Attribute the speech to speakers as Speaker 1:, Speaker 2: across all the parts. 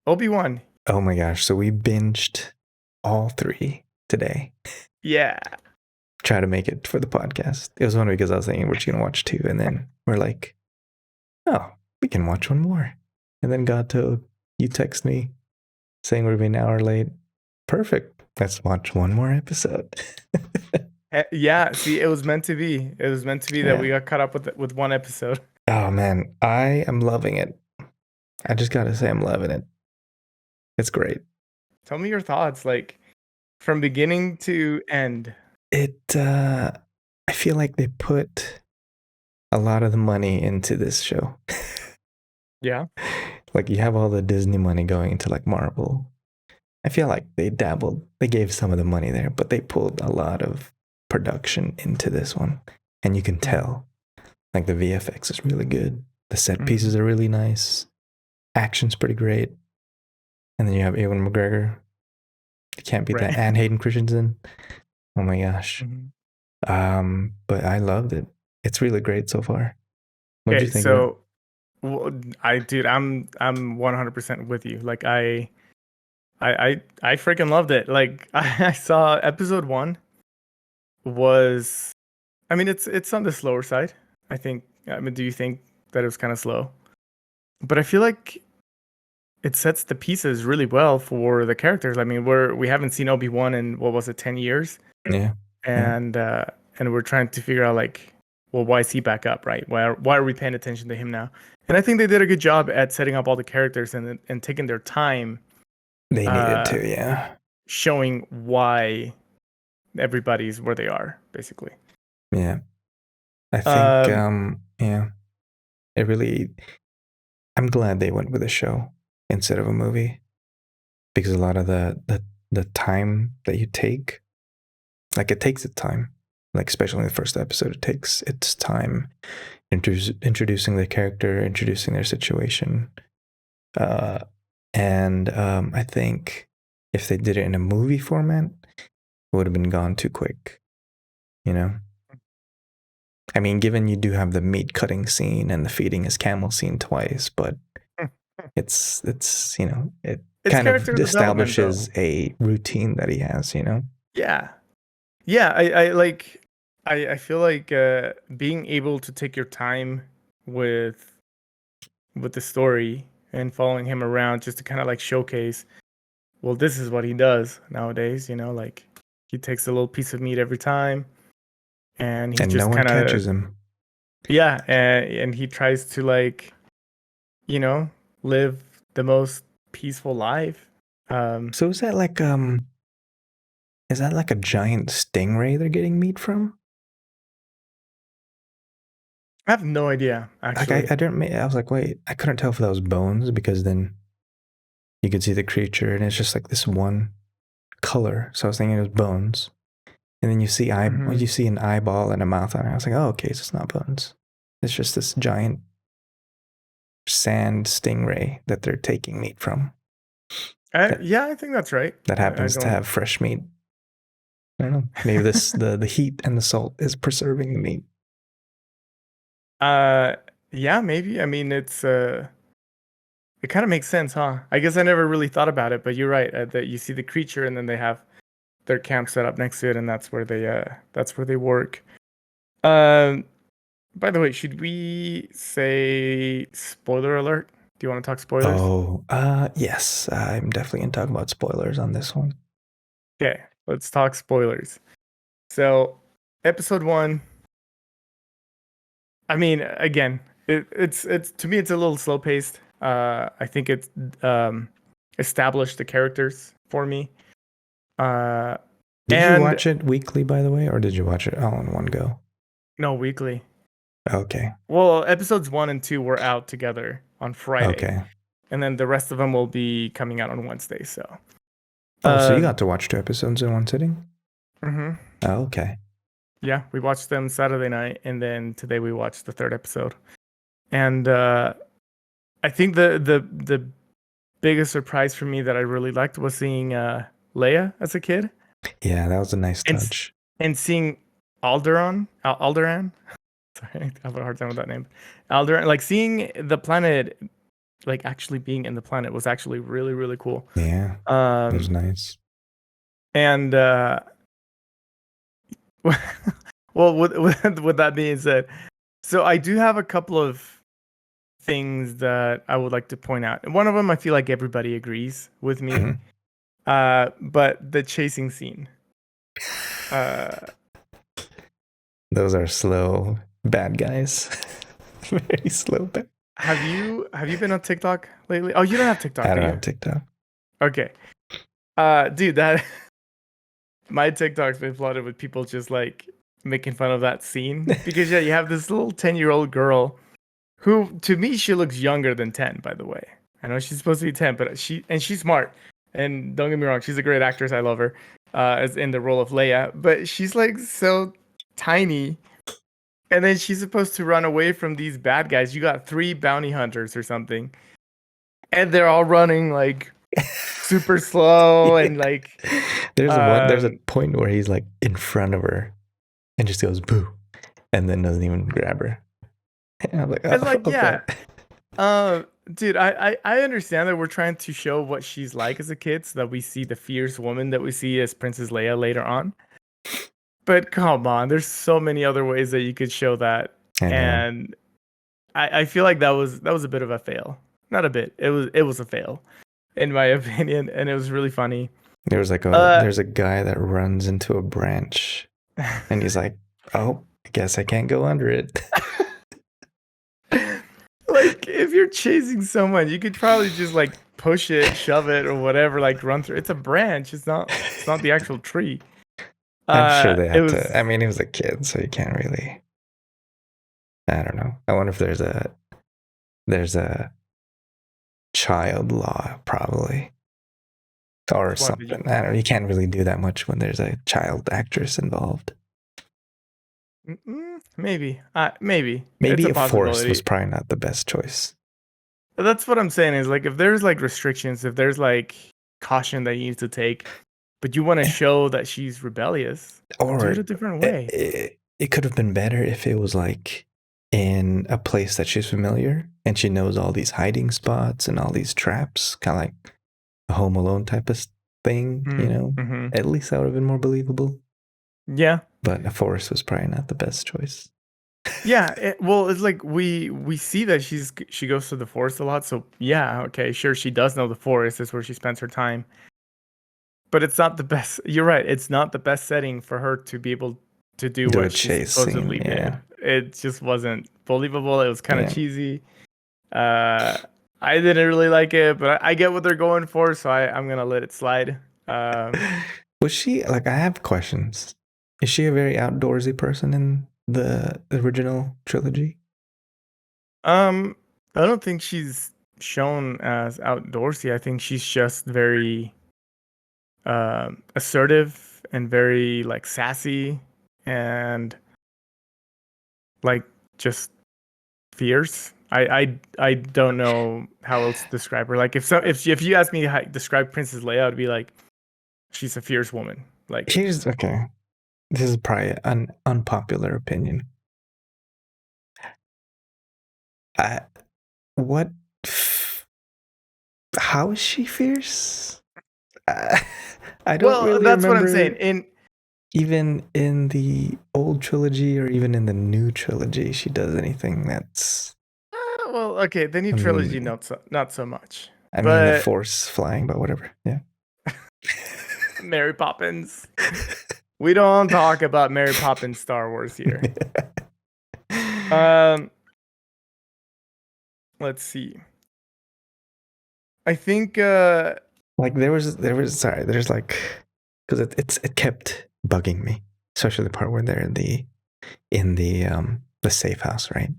Speaker 1: Obi-Wan.
Speaker 2: Oh my gosh. So we binged all three today.
Speaker 1: Yeah.
Speaker 2: Try to make it for the podcast. It was only because I was thinking we're just going to watch two. And then we're like, oh, we can watch one more. And then Gato, you text me saying we're being an hour late. Perfect. Let's watch one more episode.
Speaker 1: Yeah, see, it was meant to be. It was meant to be that we got caught up with one episode.
Speaker 2: Oh man, I am loving it. I just gotta say I'm loving it. It's great.
Speaker 1: Tell me your thoughts, like from beginning to end.
Speaker 2: I feel like they put a lot of the money into this show.
Speaker 1: Yeah.
Speaker 2: Like you have all the Disney money going into like Marvel. I feel like they gave some of the money there, but they pulled a lot of production into this one. And you can tell, like the VFX is really good. The set pieces are really nice. Action's pretty great. And then you have Ewan McGregor. You can't beat that. And Hayden Christensen. Oh my gosh. But I loved it. It's really great so far. What do you think?
Speaker 1: So, I'm 100% with you. Like I freaking loved it. Like I saw episode 1 was, I mean, it's on the slower side. I think. I mean, do you think that it was kind of slow? But I feel like it sets the pieces really well for the characters. I mean, we haven't seen Obi-Wan in what was it, 10 years?
Speaker 2: Yeah.
Speaker 1: And we're trying to figure out like, well, why is he back up, right? Why are we paying attention to him now? And I think they did a good job at setting up all the characters and taking their time.
Speaker 2: They needed to, yeah.
Speaker 1: Showing why everybody's where they are, basically.
Speaker 2: Yeah. I think yeah. It really, I'm glad they went with a show instead of a movie, because a lot of the time that you take, like it takes its time, like especially in the first episode, it takes its time introducing the character, introducing their situation. And I think if they did it in a movie format, it would have been gone too quick, you know? I mean, given you do have the meat cutting scene and the feeding his camel scene twice, but it's you know, it kind of establishes a routine that he has, you know?
Speaker 1: Yeah. I feel like being able to take your time with the story and following him around just to kind of like showcase, well, this is what he does nowadays, you know, like he takes a little piece of meat every time and he just
Speaker 2: no one catches him.
Speaker 1: Yeah, and he tries to like, you know, live the most peaceful life.
Speaker 2: So is that like a giant stingray they're getting meat from?
Speaker 1: I have no idea, actually.
Speaker 2: Like I was like, wait, I couldn't tell if that was bones, because then you could see the creature and it's just like this one color. So I was thinking it was bones. And then you see you see an eyeball and a mouth on it. I was like, oh, okay, so it's not bones. It's just this giant sand stingray that they're taking meat from.
Speaker 1: Yeah, I think that's right.
Speaker 2: That happens to have fresh meat. I don't know. Maybe the heat and the salt is preserving the meat.
Speaker 1: Yeah, maybe. I mean, it kind of makes sense, huh? I guess I never really thought about it, but you're right. That you see the creature and then they have their camp set up next to it, and that's where they work. By the way, should we say spoiler alert? Do you want to talk spoilers?
Speaker 2: Oh, yes. I'm definitely going to talk about spoilers on this one.
Speaker 1: Okay, let's talk spoilers. So, episode 1. I mean, again, it's to me it's a little slow paced. I think it's established the characters for me.
Speaker 2: Did you watch it weekly, by the way, or did you watch it all in one go?
Speaker 1: No, weekly.
Speaker 2: Okay.
Speaker 1: Well, episodes 1 and 2 were out together on Friday.
Speaker 2: Okay.
Speaker 1: And then the rest of them will be coming out on Wednesday. So.
Speaker 2: So you got to watch 2 episodes in one sitting?
Speaker 1: Mm-hmm.
Speaker 2: Oh, okay.
Speaker 1: Yeah, we watched them Saturday night, and then today we watched the 3rd episode. And I think the biggest surprise for me that I really liked was seeing Leia as a kid.
Speaker 2: Yeah, that was a nice touch.
Speaker 1: And seeing Alderaan. Sorry, I have a hard time with that name. Alderaan, like seeing the planet like actually being in the planet was actually really, really cool.
Speaker 2: Yeah, it was nice.
Speaker 1: And well, with that being said, so I do have a couple of things that I would like to point out. And one of them, I feel like everybody agrees with me.
Speaker 2: Mhm.
Speaker 1: But the chasing scene. Uh,
Speaker 2: Those are slow bad guys. Very slow bad.
Speaker 1: have you been on TikTok lately? Oh, you don't have TikTok,
Speaker 2: I
Speaker 1: do
Speaker 2: don't
Speaker 1: you?
Speaker 2: have TikTok.
Speaker 1: Okay. Dude, that my TikTok's been flooded with people just like making fun of that scene because yeah, you have this little 10-year-old girl who to me she looks younger than 10, by the way. I know she's supposed to be 10, but she's smart. And don't get me wrong, she's a great actress. I love her as in the role of Leia, but she's like so tiny. And then she's supposed to run away from these bad guys. You got 3 bounty hunters or something. And they're all running like super slow
Speaker 2: Yeah.
Speaker 1: and like
Speaker 2: There's a
Speaker 1: um
Speaker 2: point where he's like in front of her and just goes boo and then doesn't even grab her. And I'm like,
Speaker 1: and
Speaker 2: oh,
Speaker 1: like
Speaker 2: okay.
Speaker 1: yeah. Dude, I understand that we're trying to show what she's like as a kid so that we see the fierce woman that we see as Princess Leia later on. But come on, there's so many other ways that you could show that.
Speaker 2: I know.
Speaker 1: And I feel like that was a bit of a fail. Not a bit. It was a fail, in my opinion, and it was really funny. Uh
Speaker 2: There's a guy that runs into a branch and he's like, oh, I guess I can't go under it.
Speaker 1: like if you're chasing someone, you could probably just like push it, shove it, or whatever, like run through. It's a branch. It's not the actual tree.
Speaker 2: I'm sure they
Speaker 1: It
Speaker 2: had
Speaker 1: was
Speaker 2: to. I mean, he was a kid, so you can't really. I don't know. I wonder if there's a child law probably or
Speaker 1: what did you?
Speaker 2: something. I don't know. You can't really do that much when there's a child actress involved.
Speaker 1: Maybe it's
Speaker 2: Maybe
Speaker 1: a
Speaker 2: a force was
Speaker 1: possibility.
Speaker 2: probably not the best choice.
Speaker 1: That's what I'm saying is like if there's like restrictions, if there's like caution that you need to take, but you want to show that she's rebellious, do
Speaker 2: Or
Speaker 1: it a different way.
Speaker 2: it could have been better if it was like in a place that she's familiar and she knows all these hiding spots and all these traps, kind of like a Home Alone type of thing, you know?
Speaker 1: Mm-hmm.
Speaker 2: At least that would have been more believable.
Speaker 1: Yeah.
Speaker 2: But a forest was probably not the best choice.
Speaker 1: Yeah, well, it's like we see that she goes to the forest a lot, so yeah, okay, sure, she does know the forest is where she spends her time, but it's not the best. You're right, it's not the best setting for her to be able to do
Speaker 2: Do a
Speaker 1: what she
Speaker 2: chase scene,
Speaker 1: supposedly did.
Speaker 2: yeah.
Speaker 1: It just wasn't believable. It was kind of
Speaker 2: Yeah.
Speaker 1: cheesy. Uh, I didn't really like it, but I get what they're going for, so I'm gonna let it slide. Um,
Speaker 2: Was she like I have questions. Is she a very outdoorsy person in the original trilogy?
Speaker 1: um, I don't think she's shown as outdoorsy. I think she's just very assertive and very like sassy and like just fierce. I don't know how else to describe her. Like if you ask me how to describe Princess Leia, I'd be like she's a fierce woman. Like
Speaker 2: Here's okay. This is probably an unpopular opinion. I what how is she fierce? I, I don't
Speaker 1: well,
Speaker 2: really
Speaker 1: that's what I'm saying.
Speaker 2: remember even in the old trilogy or even in the new trilogy she does anything that's
Speaker 1: Well, okay, the new
Speaker 2: I
Speaker 1: trilogy
Speaker 2: mean
Speaker 1: not so much,
Speaker 2: I mean the
Speaker 1: but
Speaker 2: force flying, but whatever. Yeah.
Speaker 1: Mary Poppins. We don't talk about Mary Poppins Star Wars here. Um, let's see. I think
Speaker 2: Like there was sorry, there's like because it kept bugging me, especially the part where they're in the safe house, right?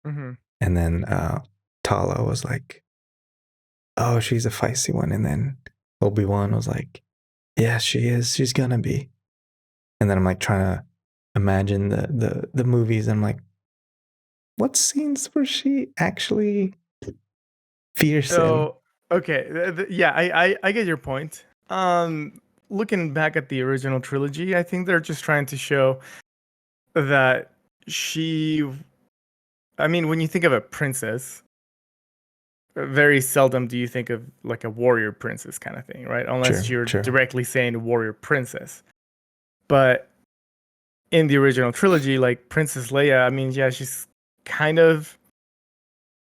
Speaker 1: mhm.
Speaker 2: And then Tala was like, "Oh, she's a feisty one," and then Obi-Wan was like, "Yeah, she is. She's gonna be." And then I'm like trying to imagine the movies. And I'm like, what scenes was she actually fierce in?
Speaker 1: So okay, yeah, I get your point. Looking back at the original trilogy, I think they're just trying to show that she. I mean, when you think of a princess, very seldom do you think of like a warrior princess kind of thing, right? Unless
Speaker 2: True,
Speaker 1: you're
Speaker 2: true.
Speaker 1: directly saying warrior princess. But in the original trilogy, like Princess Leia, I mean, yeah, she's kind of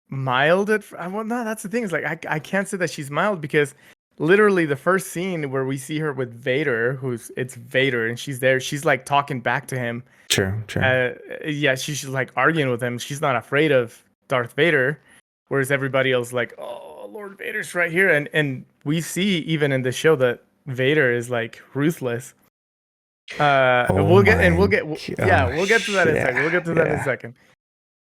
Speaker 1: mild at well, no, that's the thing. Is like I can't say that she's mild because literally the first scene where we see her with Vader, it's Vader, and she's there, she's like talking back to him.
Speaker 2: True, true.
Speaker 1: Uh, yeah, she's like arguing with him. She's not afraid of Darth Vader, whereas everybody else like, oh, Lord Vader's right here, and we see even in the show that Vader is like ruthless.
Speaker 2: Oh
Speaker 1: We'll get and
Speaker 2: my
Speaker 1: we'll get yeah, we'll get to
Speaker 2: gosh.
Speaker 1: that in a second. We'll
Speaker 2: Yeah,
Speaker 1: get to that in a
Speaker 2: yeah.
Speaker 1: second.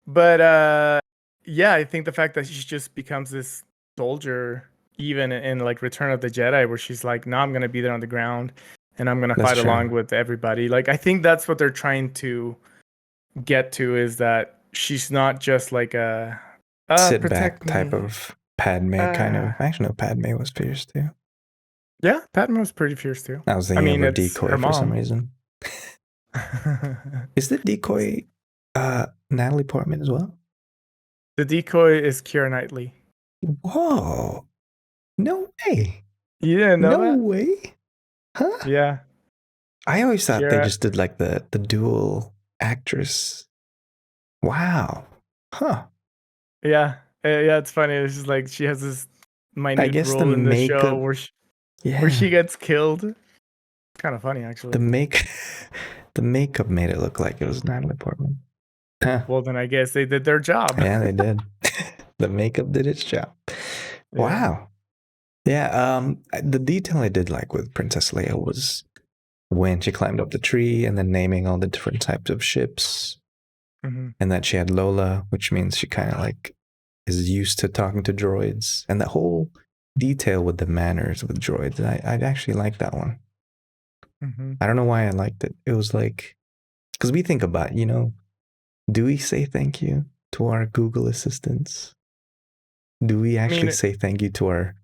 Speaker 1: But yeah, I think the fact that she just becomes this soldier, even in like Return of the Jedi, where she's like, "No, I'm gonna be there on the ground, and I'm gonna
Speaker 2: That's
Speaker 1: fight
Speaker 2: true.
Speaker 1: along with everybody." Like, I think that's what they're trying to get to is that she's not just like a
Speaker 2: Sit back
Speaker 1: protect
Speaker 2: type
Speaker 1: me.
Speaker 2: of Padme kind
Speaker 1: Uh,
Speaker 2: of. Actually, no, Padme was fierce too.
Speaker 1: yeah, Padme was pretty fierce too.
Speaker 2: I was
Speaker 1: I
Speaker 2: thinking of
Speaker 1: mean,
Speaker 2: her
Speaker 1: it's
Speaker 2: decoy
Speaker 1: her
Speaker 2: for some
Speaker 1: mom.
Speaker 2: reason. Is the decoy Natalie Portman as well?
Speaker 1: The decoy is Keira Knightley.
Speaker 2: Whoa. No way.
Speaker 1: You didn't know
Speaker 2: No
Speaker 1: that?
Speaker 2: way. Huh?
Speaker 1: Yeah,
Speaker 2: I always thought they
Speaker 1: Keira.
Speaker 2: just did like the dual actress. Wow. Huh.
Speaker 1: Yeah, yeah, it's funny. It's just like she has this
Speaker 2: I
Speaker 1: minute
Speaker 2: guess the
Speaker 1: role in the show
Speaker 2: makeup.
Speaker 1: where she
Speaker 2: Yeah.
Speaker 1: gets killed. Kind of funny,
Speaker 2: The
Speaker 1: actually.
Speaker 2: make the makeup made it look like it was Natalie Portman. Huh.
Speaker 1: Well, then I guess they did their job.
Speaker 2: Yeah, they did. The makeup did its job.
Speaker 1: Yeah.
Speaker 2: Wow. Yeah, the detail I did like with Princess Leia was when she climbed up the tree and then naming all the different types of ships,
Speaker 1: Hmm.
Speaker 2: and that she had Lola, which means she kind of like is used to talking to droids, and the whole detail with the manners with droids. I actually like that one.
Speaker 1: Hmm.
Speaker 2: I don't know why I liked it. It was like because we think about do we say thank you to our Google assistants? Do we
Speaker 1: I
Speaker 2: actually
Speaker 1: mean,
Speaker 2: say thank you to our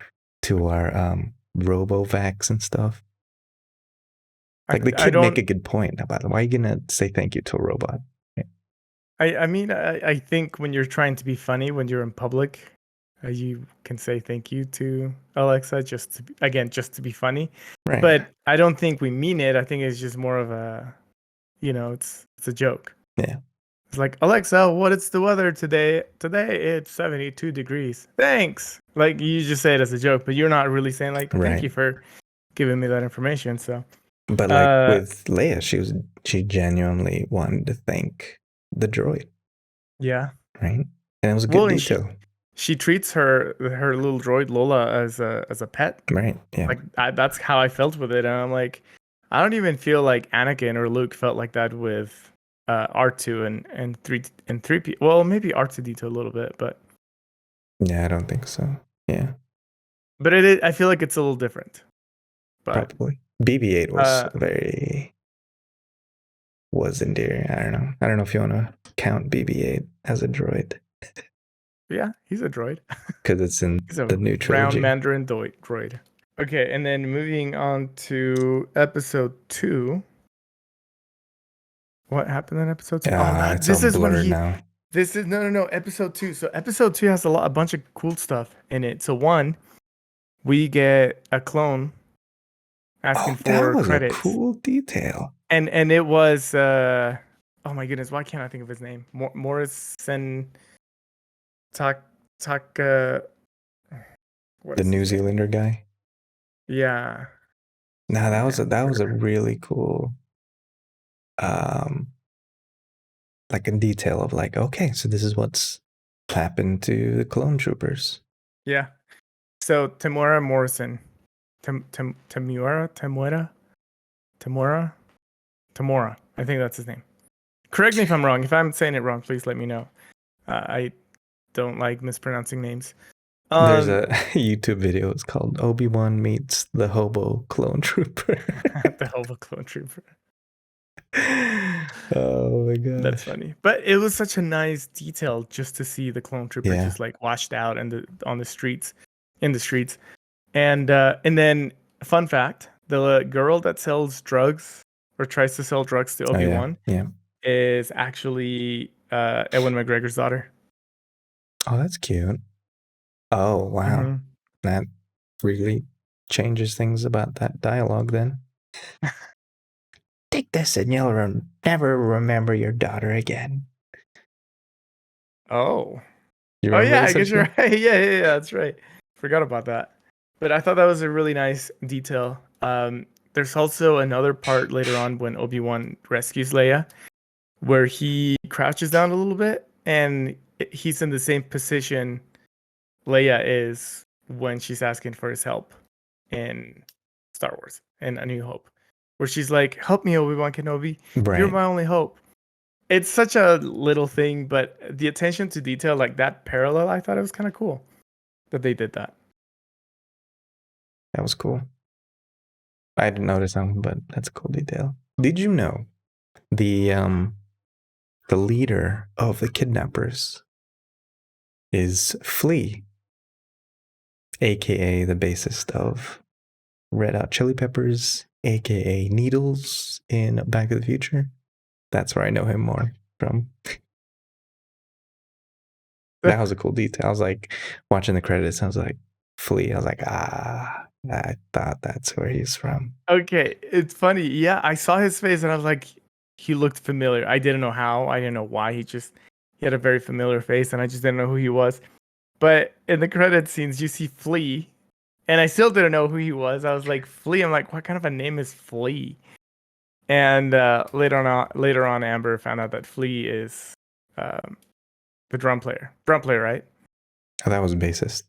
Speaker 2: RoboVax and stuff?
Speaker 1: I
Speaker 2: Like the
Speaker 1: I
Speaker 2: kid make
Speaker 1: don't.
Speaker 2: a good point about it. Why are you gonna say thank you to a robot?
Speaker 1: I mean, I think when you're trying to be funny when you're in public, you can say thank you to Alexa just to again just to be funny.
Speaker 2: Right.
Speaker 1: But I don't think we mean it. I think it's just more of a, it's a joke.
Speaker 2: Yeah.
Speaker 1: It's like, Alexa, what is the weather today? Today it's 72 degrees. Thanks. Like you just say it as a joke, but you're not really saying like thank
Speaker 2: Right.
Speaker 1: you for giving me that information. So
Speaker 2: But like
Speaker 1: uh
Speaker 2: with Leia, she genuinely wanted to thank the droid,
Speaker 1: yeah.
Speaker 2: right? And it was a
Speaker 1: Well,
Speaker 2: good
Speaker 1: and
Speaker 2: detail.
Speaker 1: she treats her little droid Lola as a pet.
Speaker 2: Right. Yeah.
Speaker 1: Like that's how I felt with it. And I'm like, I don't even feel like Anakin or Luke felt like that with R2 and 3P. Well, maybe R2D2 a little bit,
Speaker 2: Yeah, I don't think so. Yeah,
Speaker 1: I feel like it's a little different. But
Speaker 2: probably. BB-8
Speaker 1: uh
Speaker 2: was endearing. I don't know. I don't know if you want to count BB-8 as a droid
Speaker 1: yeah, he's a droid.
Speaker 2: because it's in
Speaker 1: He's a
Speaker 2: the new
Speaker 1: brown
Speaker 2: trilogy.
Speaker 1: Mandarin droid. Okay, and then moving on to episode 2. What happened in episode 2? Oh no,
Speaker 2: It's all
Speaker 1: this is when
Speaker 2: blurred
Speaker 1: he
Speaker 2: now.
Speaker 1: this is no, episode 2. So episode 2 has a bunch of cool stuff in it. So one, we get a clone asking
Speaker 2: Oh, that
Speaker 1: for
Speaker 2: was a
Speaker 1: credits.
Speaker 2: cool detail.
Speaker 1: And it was oh my goodness, why can't I think of his name? Morrison Tak Tak what
Speaker 2: The
Speaker 1: is
Speaker 2: New
Speaker 1: his name?
Speaker 2: Zealander guy.
Speaker 1: Yeah.
Speaker 2: Nah,
Speaker 1: Oh
Speaker 2: that
Speaker 1: man.
Speaker 2: was a really cool um like a detail of like, okay, so this is what's happened to the clone troopers.
Speaker 1: Yeah. So Tamura Morrison. Tamura? Tamura? Tamura. I think that's his name. Correct me if I'm wrong. If I'm saying it wrong, please let me know. I don't like mispronouncing names.
Speaker 2: There's a YouTube video. It's called Obi-Wan meets the hobo clone trooper.
Speaker 1: The Hova clone trooper.
Speaker 2: Oh my
Speaker 1: That's
Speaker 2: gosh.
Speaker 1: funny. But it was such a nice detail just to see the clone trooper
Speaker 2: Yeah.
Speaker 1: just like washed out and on the streets, in the streets. And then fun fact, the girl that sells drugs or tries to sell drugs to
Speaker 2: Oh yeah.
Speaker 1: Obi-Wan
Speaker 2: Yeah.
Speaker 1: is actually Ewan McGregor's daughter.
Speaker 2: Oh, that's cute. Oh, wow.
Speaker 1: Mhm.
Speaker 2: That really changes things about that dialogue then. Take this and you'll never remember your daughter again.
Speaker 1: Oh.
Speaker 2: You
Speaker 1: Oh
Speaker 2: remember
Speaker 1: yeah, I
Speaker 2: this
Speaker 1: guess you're
Speaker 2: episode?
Speaker 1: right. Yeah, that's right. Forgot about that. But I thought that was a really nice detail. There's also another part later on when Obi-Wan rescues Leia, where he crouches down a little bit, and he's in the same position Leia is when she's asking for his help in Star Wars and A New Hope, where she's like, "Help me, Obi-Wan Kenobi. You're
Speaker 2: Right.
Speaker 1: my only hope." It's such a little thing, but the attention to detail, like that parallel, I thought it was kind of cool that they did that.
Speaker 2: That was cool. I didn't notice that one, but that's a cool detail. Did you know the leader of the kidnappers is Flea, aka the bassist of Red Hot Chili Peppers, aka Needles in Back to the Future? That's where I know him more from. That was a cool detail. I was like watching the credits. I was like Flea. I was like, I thought that's where he's from.
Speaker 1: Okay, it's funny. Yeah, I saw his face and I was like, he looked familiar. I didn't know how. I didn't know why. He had a very familiar face, and I just didn't know who he was. But in the credit scenes, you see Flea, and I still didn't know who he was. I was like, Flea. I'm like, what kind of a name is Flea? And later on, Amber found out that Flea is um, the drum player. Drum player, right?
Speaker 2: Oh, that was bassist.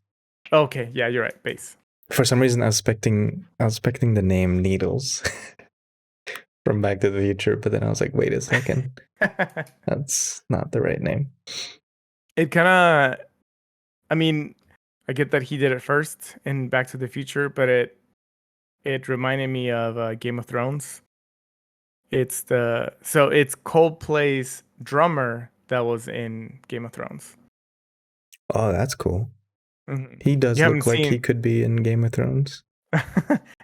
Speaker 1: Okay, yeah, you're right. Bass.
Speaker 2: For some reason, I was expecting the name Needles from Back to the Future, but then I was like, wait a second, that's not the right name.
Speaker 1: It kind of, I mean, I get that he did it first in Back to the Future, but it reminded me of Game of Thrones. It's Coldplay's drummer that was in Game of Thrones.
Speaker 2: Oh, that's cool.
Speaker 1: Mm-hmm.
Speaker 2: He does
Speaker 1: You haven't
Speaker 2: look like
Speaker 1: seen,
Speaker 2: he could be in Game of Thrones.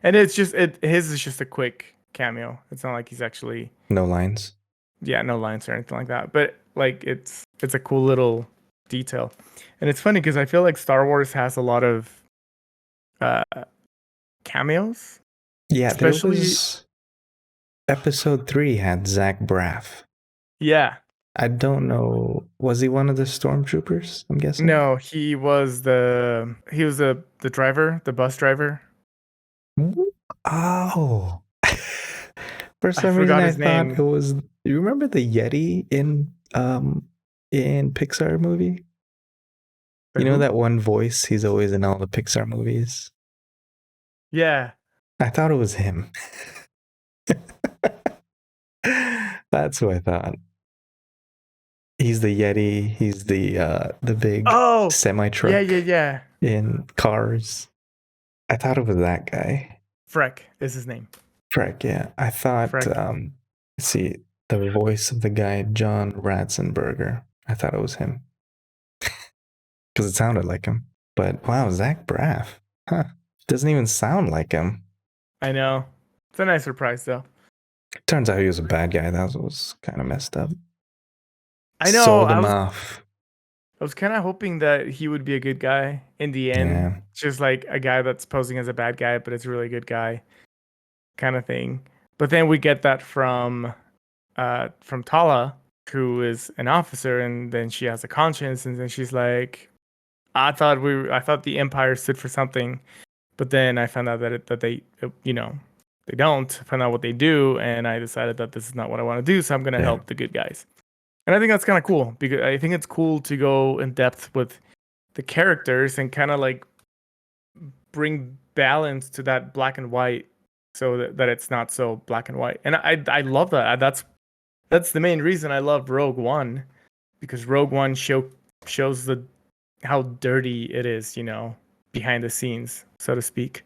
Speaker 1: and it's just his is just a quick cameo. It's not like he's actually,
Speaker 2: No lines.
Speaker 1: yeah, no lines or anything like that. But like it's a cool little detail, and it's funny because I feel like Star Wars has a lot of uh, cameos,
Speaker 2: Yeah, there
Speaker 1: especially.
Speaker 2: was episode 3 had Zach Braff.
Speaker 1: Yeah,
Speaker 2: I don't know. Was he one of the stormtroopers? I'm guessing.
Speaker 1: no, he was the driver, the bus driver.
Speaker 2: Oh. For
Speaker 1: I
Speaker 2: some reason
Speaker 1: forgot
Speaker 2: I
Speaker 1: his
Speaker 2: thought it
Speaker 1: name.
Speaker 2: was, you remember the Yeti in Pixar movie?
Speaker 1: The
Speaker 2: You know
Speaker 1: who?
Speaker 2: that one voice, he's always in all the Pixar movies?
Speaker 1: Yeah.
Speaker 2: I thought it was him. That's who I thought. He's the Yeti, he's the big
Speaker 1: Oh,
Speaker 2: semi
Speaker 1: yeah,
Speaker 2: truck
Speaker 1: yeah, yeah.
Speaker 2: in Cars. I thought it was that guy.
Speaker 1: Freck is his name.
Speaker 2: Freck, yeah. I thought,
Speaker 1: Freck.
Speaker 2: let's see, the voice of the guy, John Ratzenberger. I thought it was him because it sounded like him. But wow, Zach Braff. Huh. Doesn't even sound like him.
Speaker 1: I know. It's a nice surprise though.
Speaker 2: Turns out he was a bad guy. That was kind of messed up.
Speaker 1: I know.
Speaker 2: Sold him off.
Speaker 1: I was kind of hoping that he would be a good guy in the end,
Speaker 2: Yeah.
Speaker 1: just like a guy that's posing as a bad guy, but it's a really good guy, kind of thing. But then we get that from Tala, who is an officer, and then she has a conscience, and then she's like, I thought the Empire stood for something, but then I found out that they don't. Find out what they do, and I decided that this is not what I want to do, so I'm gonna
Speaker 2: Yeah.
Speaker 1: help the good guys. And I think that's kind of cool because I think it's cool to go in depth with the characters and kind of like bring balance to that black and white, so that it's not so black and white. And I love that. That's the main reason I love Rogue One, because Rogue One shows the how dirty it is, behind the scenes, so to speak.